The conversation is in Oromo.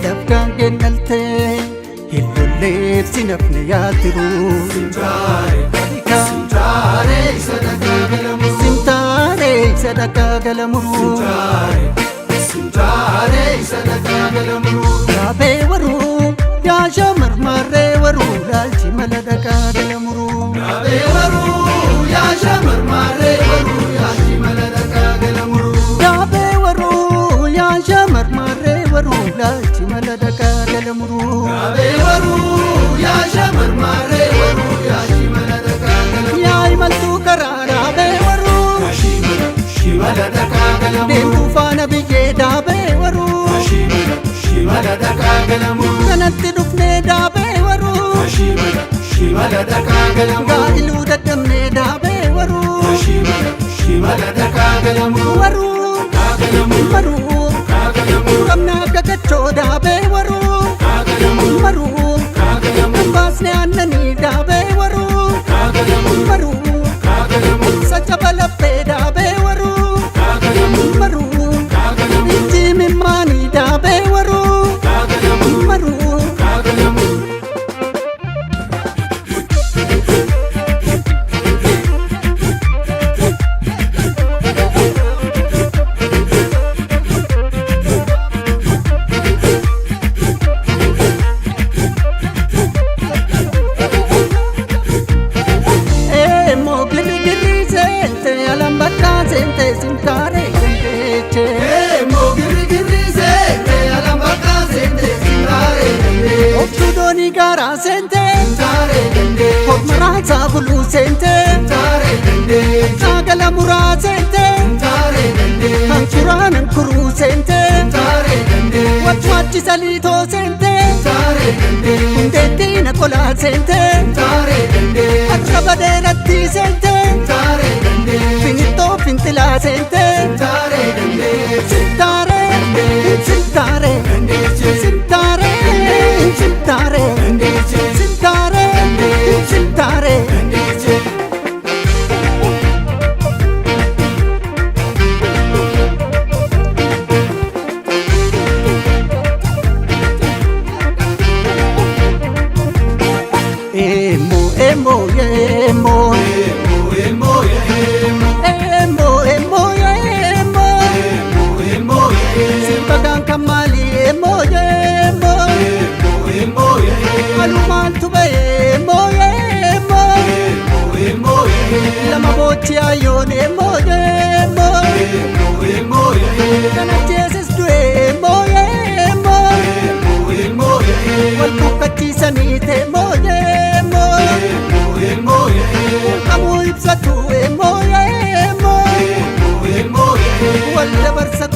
Dabkaan kennalte hillolleef sinafne yaatiru simtaare sadaqaa galamuru gaabee waruu yaasha marmarree waruu laalchi mala dhaqaa galamuru gaabee waruu yaasha marmarree waruu laalchi mala dhaqaa galamuru gaabee waruu yaasha marmarree waruu laalchi mala dhaqaa galamuru gaabee waruu yaasha marmarree waruu laalchi mala dhaqaa galamuru yaa imaltuu karaa dhaabee waruu shimala dhaqaa galamuru deemtuu faana biyyee dhaabee waruu shimala dhaqaa galamuru kanatti dhufnee dhaabee waruu shimala dhaqaa galamuru gaa'iluu dadhabnee dhaabee waruu shimala dhaqaa galamuru waruu waruu qabnaa gagachoo dhaabee waruu waruu baasnee aannanii dhaabee waruu waruu sacha balaphee dhaabee waruu waruu itti mimmaanii dhaabee waruu waruu gara sente tare dende hokmara bulu sente tare dende sagala mura sente tare dende hanchuran kuru sente tare dende wachwachi salito sente tare dende undeti na kola sente tare dende atrabade ratti sente tare dende finito fintila sente tare dende sintare sintare sintare sintare sintare sintare emo emo emo emo emo emo emo simpagan kamali emo emo alumaan tubaye moye moye lama bochi ayone moye moye kana Jesus due moye wal bukati sanite moye amu ibsatu moye wal dabarsa